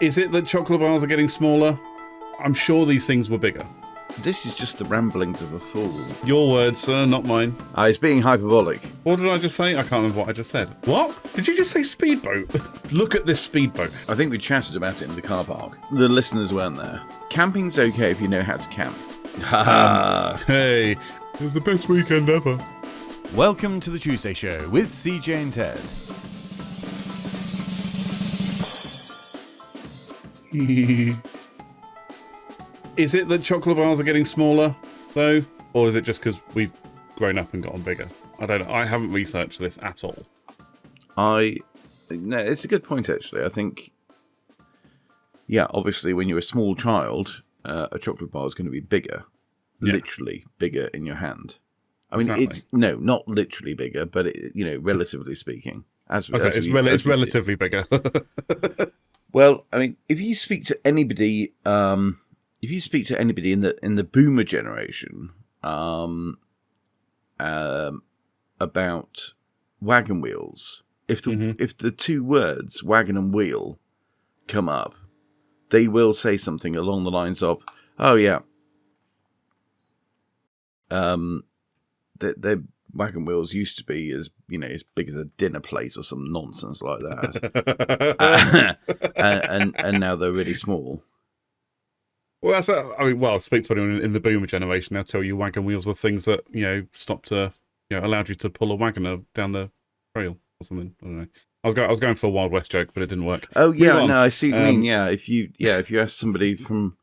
Is it that chocolate bars are getting smaller? I'm sure these things were bigger. This is just the ramblings of a fool. Your words, sir, not mine. It's being hyperbolic. What did I just say? I can't remember what I just said. What? Did you just say speedboat? Look at this speedboat. I think we chatted about it in the car park. The listeners weren't there. Camping's okay if you know how to camp. Hey, it was the best weekend ever. Welcome to the Tuesday Show with CJ and Ted. Is it that chocolate bars are getting smaller, though? Or is it just because we've grown up and gotten bigger? I don't know. I haven't researched this at all. No, it's a good point, actually. I think, yeah, obviously when you're a small child, a chocolate bar is going to be bigger. Yeah. Literally bigger in your hand. I mean, exactly. Not literally bigger, but, relatively speaking. It's relatively bigger. Well, I mean, if you speak to anybody in the boomer generation about wagon wheels, if the two words wagon and wheel come up, they will say something along the lines of, "Oh yeah, their wagon wheels used to be as big as a dinner plate or some nonsense like that, and now they're really small." Well, speak to anyone in the boomer generation, they'll tell you wagon wheels were things that allowed you to pull a wagoner down the trail or something. I don't know. I was going for a Wild West joke, but it didn't work. Oh yeah, no, I see what you mean. Yeah, if you ask somebody from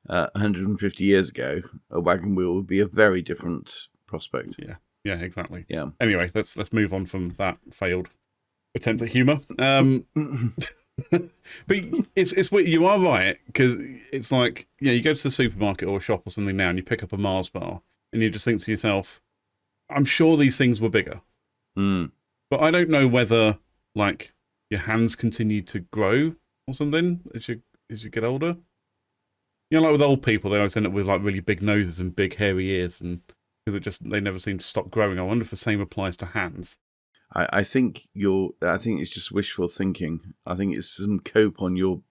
150 years ago, a wagon wheel would be a very different prospect. Yeah, exactly. Yeah. Anyway, let's move on from that failed attempt at humour. But it's you are right, because it's like, you go to the supermarket or a shop or something now and you pick up a Mars bar and you just think to yourself, I'm sure these things were bigger. But I don't know whether like your hands continue to grow or something as you get older. Like with old people, they always end up with like really big noses and big hairy ears, and because they never seem to stop growing. I wonder if the same applies to hands. I think it's just wishful thinking. I think it's some cope on your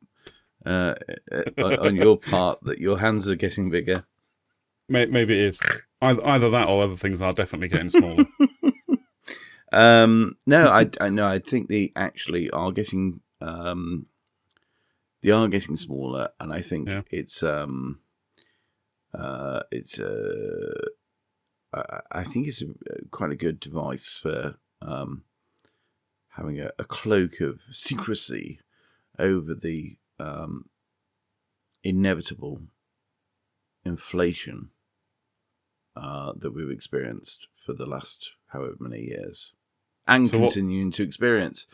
on your part that your hands are getting bigger. Maybe it is. Either that or other things are definitely getting smaller. No, I think they actually are getting smaller, and I think I think it's quite a good device for having a cloak of secrecy over the inevitable inflation that we've experienced for the last however many years and continuing to experience.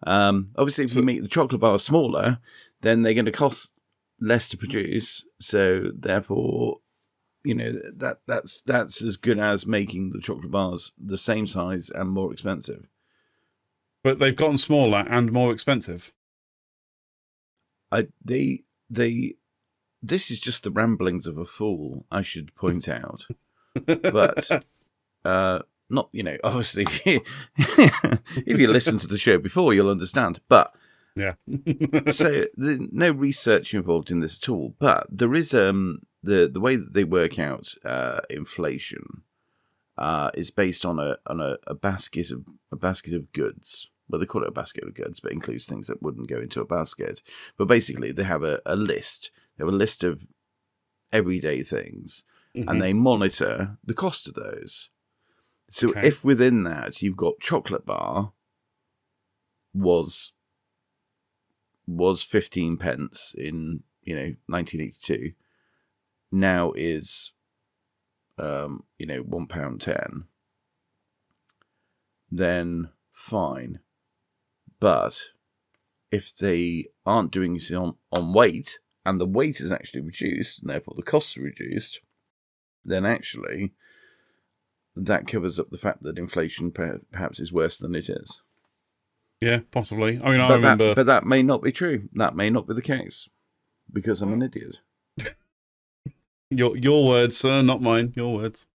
Obviously, if we make the chocolate bar smaller, then they're going to cost less to produce. So therefore, that's as good as making the chocolate bars the same size and more expensive. But they've gotten smaller and more expensive. This is just the ramblings of a fool, I should point out. But not, obviously, if you listen to the show before, you'll understand. But yeah, so no research involved in this at all. But there is the way that they work out inflation is based on a basket of goods. Well, they call it a basket of goods, but it includes things that wouldn't go into a basket. But basically, they have a list. They have a list of everyday things, and they monitor the cost of those. So if within that you've got chocolate bar was 15 pence in 1982, now is £1.10, then fine. But if they aren't doing it on weight, and the weight is actually reduced, and therefore the costs are reduced, then actually that covers up the fact that inflation perhaps is worse than it is. Yeah, possibly. I mean, I remember... But that may not be true. That may not be the case, because I'm an idiot. Your words, sir, not mine. Your words.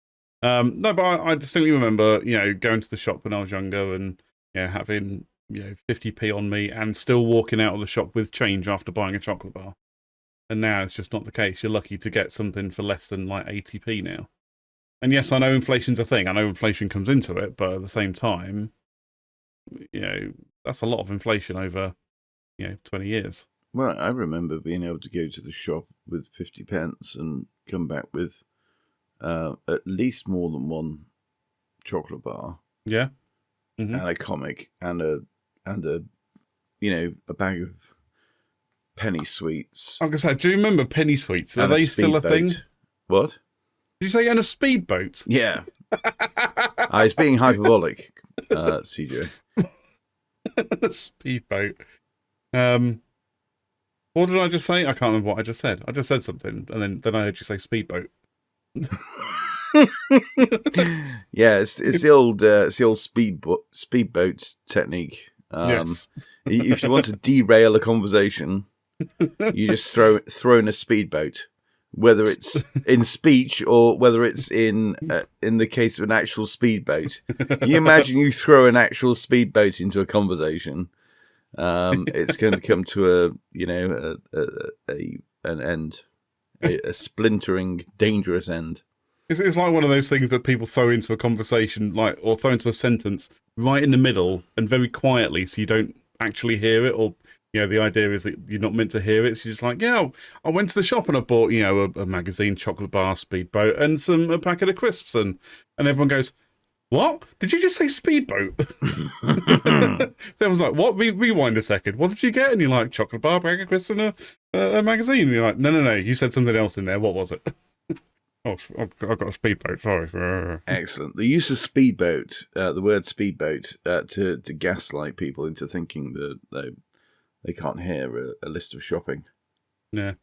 No, but I distinctly remember, going to the shop when I was younger and having 50p on me and still walking out of the shop with change after buying a chocolate bar. And now it's just not the case. You're lucky to get something for less than like 80p now. And yes, I know inflation's a thing. I know inflation comes into it, but at the same time, that's a lot of inflation over, 20 years. Well, I remember being able to go to the shop with 50 pence and come back with at least more than one chocolate bar. Yeah. Mm-hmm. And a comic and a bag of penny sweets. Like I said, do you remember penny sweets? Are they still a thing? What? Did you say and a speedboat? Yeah. I was being hyperbolic, CJ. Speedboat. What did I just say? I can't remember what I just said. I just said something, and then I heard you say speedboat. Yeah, it's the old speedboat technique. Yes. If you want to derail a conversation, you just throw in a speedboat, whether it's in speech or whether it's in the case of an actual speedboat. You imagine you throw an actual speedboat into a conversation, it's going to come to an end, a splintering, dangerous end. It's like one of those things that people throw into a conversation, or throw into a sentence right in the middle and very quietly, so you don't actually hear it, or the idea is that you're not meant to hear it. So you're just like, I went to the shop and I bought a magazine, chocolate bar, speedboat, and a packet of crisps, and everyone goes, "What? Did you just say speedboat?" Everyone's like, "What? Rewind a second. What did you get?" And you're like, "Chocolate bar, packet of crisps, and a magazine." And you're like, "No, you said something else in there. What was it?" Oh, I've got a speedboat, sorry. Excellent. The use of speedboat, the word speedboat, to gaslight people into thinking that they can't hear a list of shopping. Yeah,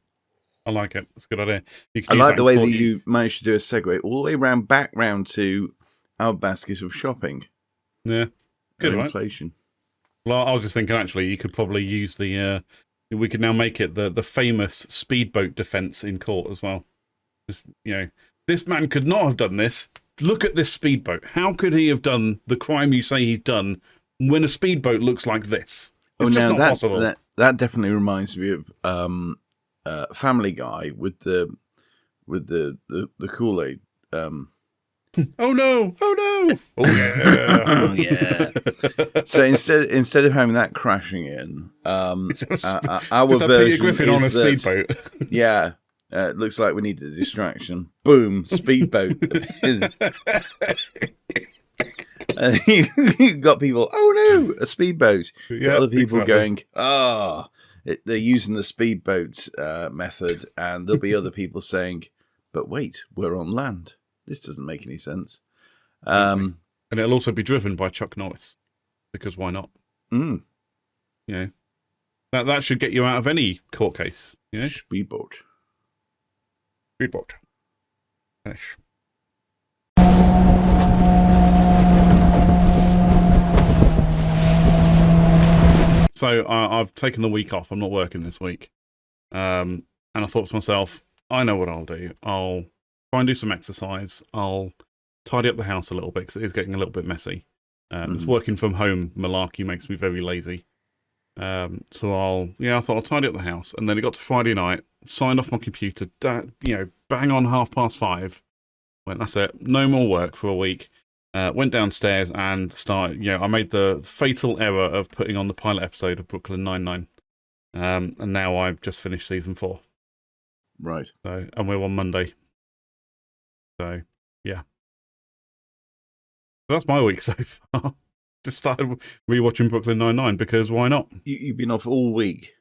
I like it. It's a good idea. I like the way that you managed to do a segue all the way back round to our basket of shopping. Yeah, good, right? Inflation. Well, I was just thinking, actually, you could probably use we could now make it the famous speedboat defense in court as well. This man could not have done this. Look at this speedboat. How could he have done the crime you say he's done when a speedboat looks like this? It's just not possible. That definitely reminds me of Family Guy with the Kool-Aid. Oh no! Oh yeah! Oh yeah! So instead of having that crashing in, our version Peter Griffin on a speedboat. Yeah. It looks like we need a distraction. Boom, speedboat. You've got people, oh no, a speedboat. Yeah, other people exactly. going, they're using the speedboat method, and there'll be other people saying, but wait, we're on land. This doesn't make any sense. And it'll also be driven by Chuck Norris, because why not? That should get you out of any court case. Speedboat. Speedboat. Finish. So I've taken the week off. I'm not working this week. And I thought to myself, I know what I'll do. I'll try and do some exercise. I'll tidy up the house a little bit because it is getting a little bit messy. It's working from home malarkey makes me very lazy. I thought I'll tidy up the house. And then it got to Friday night, signed off my computer, bang on 5:30. Went, that's it, no more work for a week. Went downstairs and started, I made the fatal error of putting on the pilot episode of Brooklyn Nine-Nine. And now I've just finished season 4. Right. So, and we're on Monday. So, yeah. So that's my week so far. Just started rewatching Brooklyn Nine-Nine because why not? You've been off all week.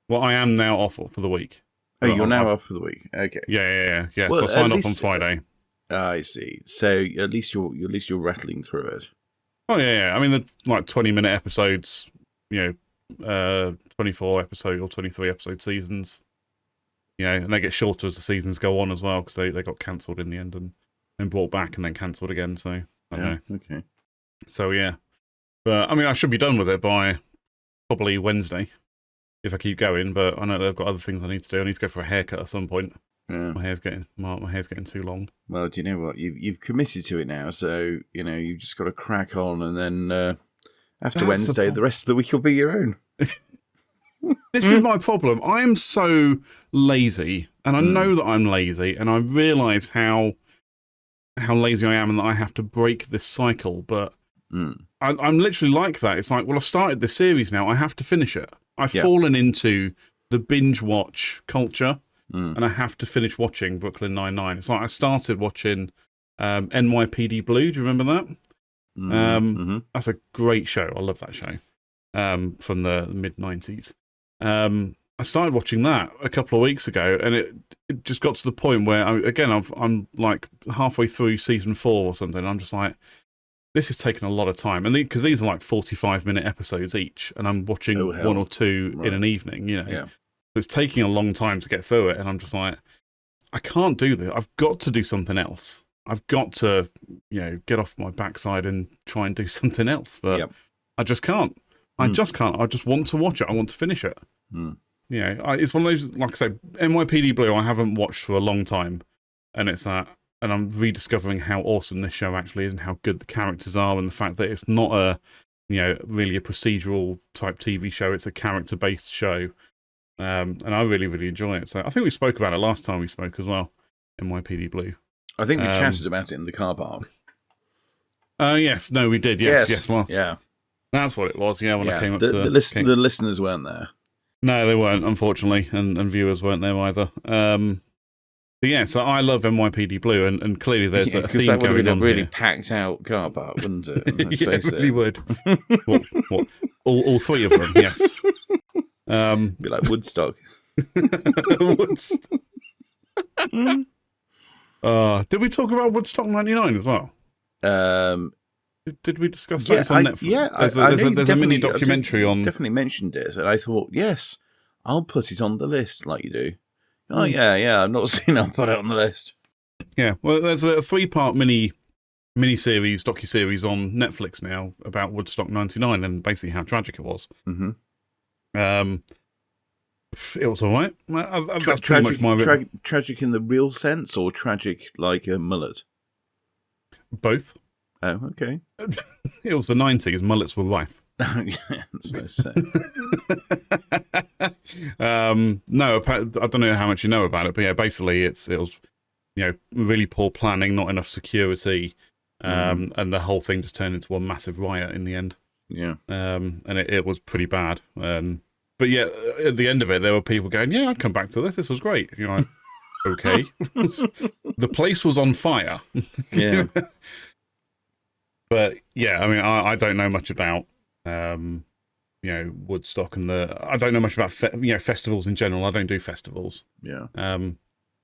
Well, I am now off for the week. Oh, you're now off for the week. Okay. Yeah. Well, so I signed off on Friday. I see. So at least you're rattling through it. Oh yeah. I mean, the 20-minute episodes. 24 episode or 23 episode seasons. And they get shorter as the seasons go on as well because they got cancelled in the end and then brought back and then cancelled again. So I don't know. Okay. So yeah, but I mean, I should be done with it by probably Wednesday if I keep going. But I know they've got other things I need to do. I need to go for a haircut at some point. Yeah. My hair's getting too long. Well, do you know what? You've committed to it now, so you've just got to crack on, and then After Wednesday, the rest of the week will be your own. This is my problem. I am so lazy, and I know that I'm lazy, and I realise how lazy I am, and that I have to break this cycle. But I'm literally like that. It's like, well, I've started this series now. I have to finish it. I've fallen into the binge watch culture, and I have to finish watching Brooklyn Nine-Nine. It's like I started watching NYPD Blue. Do you remember that? That's a great show. I love that show from the mid-90s. I started watching that a couple of weeks ago, and it just got to the point where, I'm like halfway through season 4 or something. I'm just like, this is taking a lot of time. And because these are like 45-minute episodes each, and I'm watching one or two in an evening, So it's taking a long time to get through it. And I'm just like, I can't do this. I've got to do something else. I've got to, get off my backside and try and do something else. But I just can't. I just can't. I just want to watch it. I want to finish it. It's one of those, like I said, NYPD Blue I haven't watched for a long time, and it's that, and I'm rediscovering how awesome this show actually is, and how good the characters are, and the fact that it's not really a procedural type TV show. It's a character-based show, and I really, really enjoy it. So I think we spoke about it last time we spoke as well, NYPD Blue. I think we chatted about it in the car park. Yes, no, we did. Yes. Well, yeah. That's what it was, when I came up to... The listeners weren't there. No, they weren't, unfortunately, and viewers weren't there either. But yeah, so I love NYPD Blue, and clearly there's a theme going on. Because that would have been a really here. Packed out car park, wouldn't it? It really would. What? All three of them, yes. Be like Woodstock. Woodstock. Did we talk about Woodstock 99 as well? Did we discuss that? It's on Netflix. Yeah, there's a mini documentary on. Definitely mentioned it, and I thought, yes, I'll put it on the list, like you do. Oh yeah, I've not seen. I'll put it on the list. Yeah, well, there's a 3-part mini series, docu-series on Netflix now about Woodstock 99 and basically how tragic it was. It was all right. That's pretty much my tragic in the real sense, or tragic like a mullet. Both. Oh, okay. It was the 90s. Mullets were rife. Yeah, that's what I said. No, I don't know how much you know about it, but yeah, basically it was, really poor planning, not enough security, and the whole thing just turned into a massive riot in the end. Yeah. And it was pretty bad. But yeah, at the end of it, there were people going, "Yeah, I'd come back to this. This was great." You're like, okay. The place was on fire. Yeah. But yeah, I mean, I don't know much about, Woodstock and I don't know much about, festivals in general. I don't do festivals. Yeah.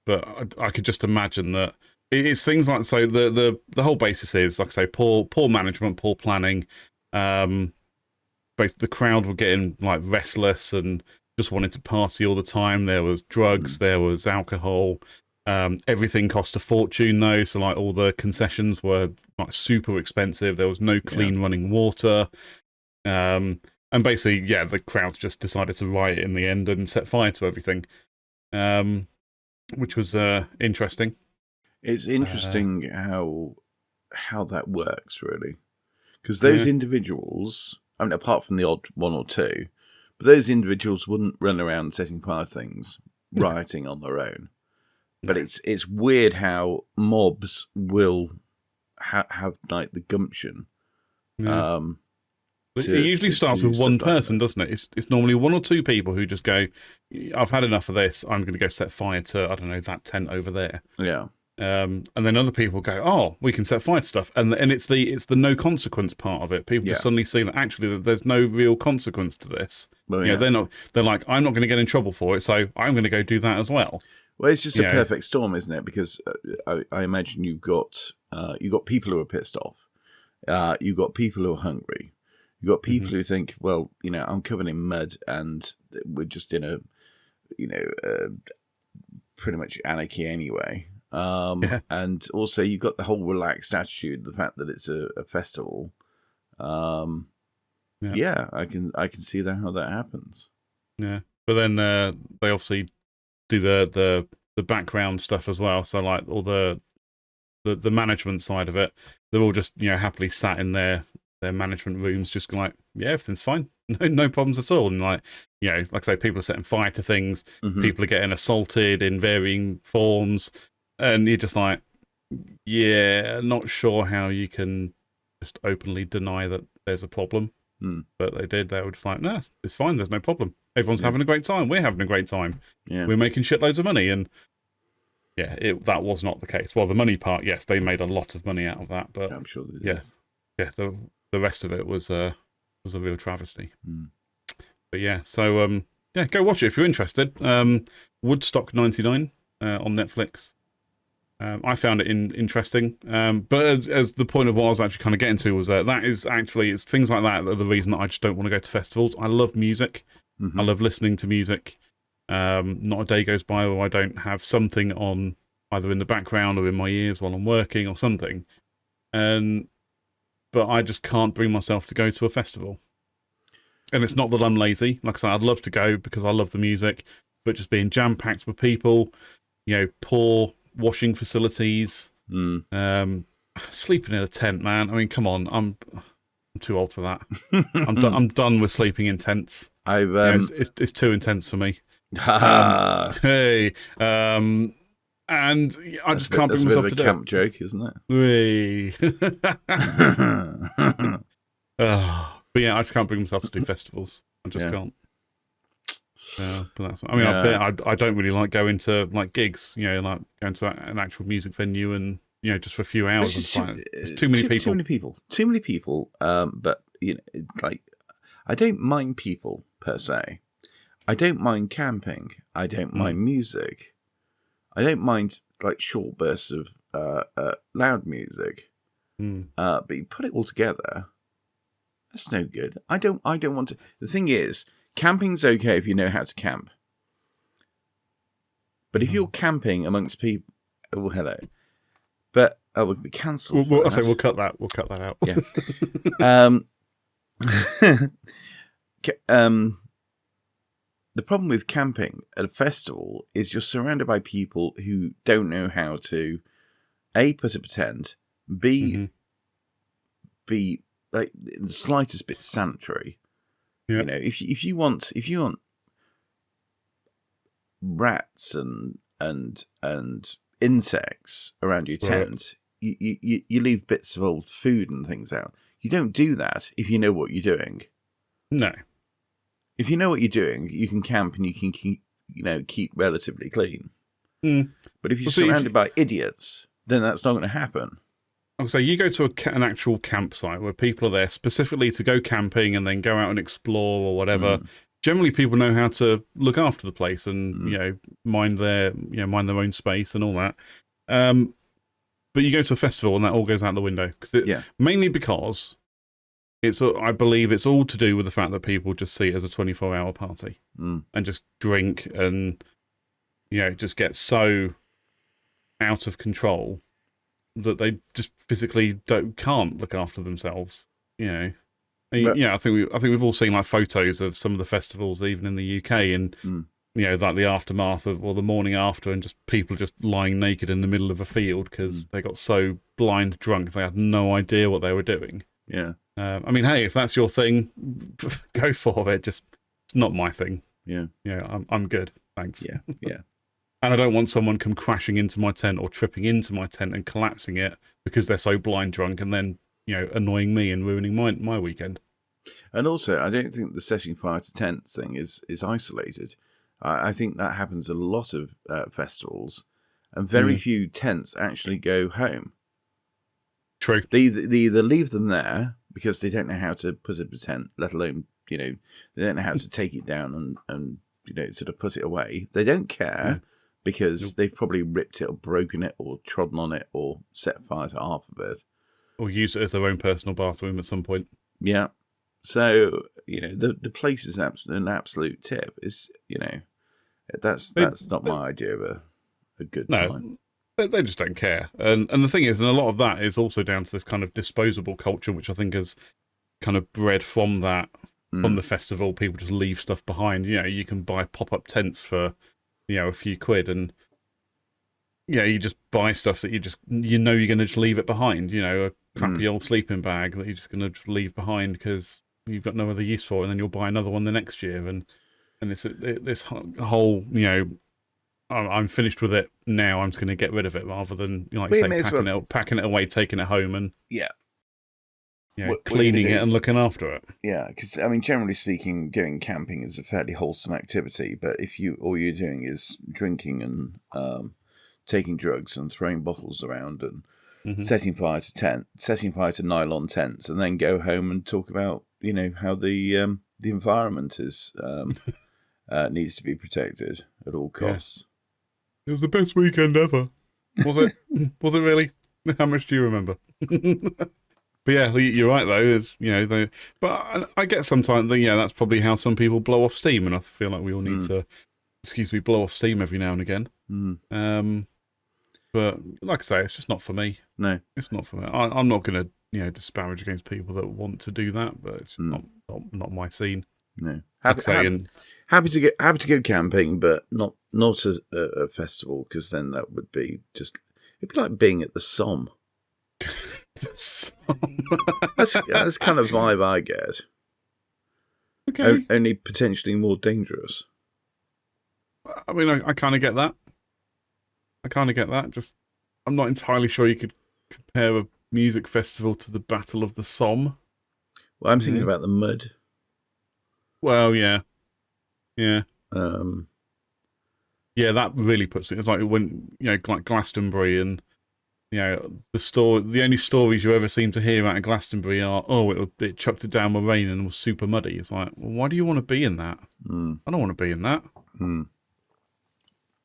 But I could just imagine that it's things like, so the whole basis is, like I say, poor management, poor planning. The crowd were getting like restless and just wanted to party all the time. There was drugs, there was alcohol. Everything cost a fortune though, so like all the concessions were like super expensive. There was no clean running water, and basically, the crowd just decided to riot in the end and set fire to everything, which was interesting. It's interesting how that works, really, because those individuals, I mean, apart from the odd one or two, but those individuals wouldn't run around setting fire to things, rioting on their own. But it's weird how mobs will have like the gumption. It usually starts with one person, doesn't it? It's normally one or two people who just go, "I've had enough of this. I'm going to go set fire to, I don't know, that tent over there." Yeah. And then other people go, "Oh, we can set fire to stuff," and it's the no consequence part of it. People just suddenly see that actually there's no real consequence to this. Well, they're like, "I'm not going to get in trouble for it, so I'm going to go do that as well." Well, it's just a perfect storm, isn't it? Because I imagine you've got people who are pissed off. You've got people who are hungry. You've got people who think, well, I'm covered in mud and we're just in a pretty much anarchy anyway. And also you've got the whole relaxed attitude, the fact that it's a festival. I can see how that happens. Yeah, but then they obviously do the background stuff as well. So like all the management side of it, they're all just happily sat in their their management rooms just like, yeah, everything's fine, no problems at all. And like, like I say, people are setting fire to things, people are getting assaulted in varying forms, and you're just like, yeah, not sure how you can just openly deny that there's a problem. But they did. They were just like, no, it's fine. There's no problem. Everyone's having a great time. We're having a great time. Yeah. We're making shitloads of money. And yeah, that was not the case. Well, the money part, yes, they made a lot of money out of that. But I'm sure they did. Yeah, the rest of it was a real travesty. But yeah, so go watch it if you're interested. Woodstock 99 on Netflix. I found it interesting, but as the point of what I was actually kind of getting to was that is actually, it's things like that are the reason that I just don't want to go to festivals. I love music. I love listening to music. Not a day goes by where I don't have something on either in the background or in my ears while I'm working or something. But I just can't bring myself to go to a festival. And it's not that I'm lazy. Like I said, I'd love to go because I love the music, but just being jam-packed with people, poor washing facilities, sleeping in a tent, man. I mean, come on, I'm too old for that. I'm done with sleeping in tents. It's too intense for me. And I just can't bring myself to do it. That's a camp joke, isn't it? But yeah, I just can't bring myself to do festivals. I just can't. But that's. I mean, I don't really like going to like gigs. Like going to an actual music venue and just for a few hours. It's too many people. Too many people. But like, I don't mind people per se. I don't mind camping. I don't mind music. I don't mind like short bursts of loud music. But you put it all together, that's no good. I don't want to. The thing is, camping's okay if you know how to camp. But if you're camping amongst people, oh hello. But we'll be cancelled. We'll cut that. We'll cut that out. Yes. The problem with camping at a festival is you're surrounded by people who don't know how to A, put up a tent, B, be like the slightest bit sanitary. Yeah. If you want rats and insects around your tent, you leave bits of old food and things out. You don't do that if you know what you're doing. No. If you know what you're doing, you can camp and you can keep relatively clean. But if you're surrounded by idiots, then that's not going to happen. So you go to an actual campsite where people are there specifically to go camping and then go out and explore or whatever. Generally, people know how to look after the place and mind their own space and all that. But you go to a festival and that all goes out the window mainly because I believe it's all to do with the fact that people just see it as a 24-hour party and just drink and just get so out of control that they just physically can't look after themselves. I think we've all seen like photos of some of the festivals even in the UK and like the aftermath of or the morning after and just people just lying naked in the middle of a field because they got so blind drunk they had no idea what they were doing. Yeah. I mean, hey, if that's your thing, go for it. Just it's not my thing. Yeah. I'm good. Thanks. Yeah. And I don't want someone come crashing into my tent or tripping into my tent and collapsing it because they're so blind drunk and then, annoying me and ruining my weekend. And also, I don't think the setting fire to tents thing is isolated. I think that happens at a lot of festivals, and very few tents actually go home. True. They either leave them there because they don't know how to put up a tent, let alone, they don't know how to take it down and sort of put it away. They don't care because they've probably ripped it or broken it or trodden on it or set fire to half of it. Or use it as their own personal bathroom at some point. Yeah. So, the place is an absolute tip. That's not my idea of a good time. They just don't care. And the thing is, and a lot of that is also down to this kind of disposable culture, which I think has kind of bred from that, from the festival. People just leave stuff behind. You can buy pop-up tents for, a few quid and, you just buy stuff that you're going to just leave it behind. A crappy old sleeping bag that you're just going to just leave behind because you've got no other use for it, and then you'll buy another one the next year, and it's this whole, I'm finished with it now, I'm just going to get rid of it, rather than, like you say, packing it away, taking it home, and cleaning it and looking after it. Yeah, because I mean, generally speaking, going camping is a fairly wholesome activity. But if all you're doing is drinking and taking drugs and throwing bottles around and setting fire to nylon tents, and then go home and talk about how the environment is needs to be protected at all costs. It was the best weekend ever. Was it? Was it really? How much do you remember? But yeah, you're right though. But I get sometimes that's probably how some people blow off steam, and I feel like we all need to, blow off steam every now and again. But like I say, it's just not for me. No, it's not for me. I'm not going to disparage against people that want to do that, but it's not my scene. No, happy to go camping, but not a festival, because then that would be it'd be like being at the Somme. That's kind of vibe I get. Okay. Only potentially more dangerous. I mean, I kind of get that. Just, I'm not entirely sure you could compare a music festival to the Battle of the Somme. Well, I'm thinking about the mud. Well, yeah. Yeah, that really puts it. It's like when like Glastonbury, and the only stories you ever seem to hear out of Glastonbury are, it chucked it down with rain and was super muddy. It's like, well, why do you want to be in that? I don't want to be in that.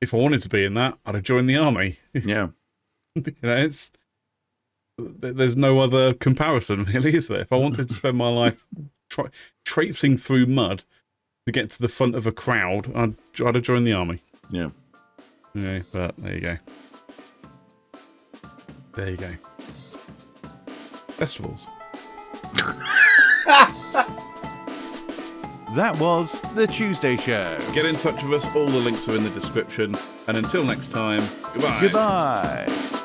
If I wanted to be in that, I'd have joined the army. Yeah. There's no other comparison, really, is there? If I wanted to spend my life traipsing through mud to get to the front of a crowd, I'd have joined the army. Yeah. Yeah, but there you go. There you go. Festivals. That was The Tuesday Show. Get in touch with us. All the links are in the description. And until next time, goodbye. Goodbye.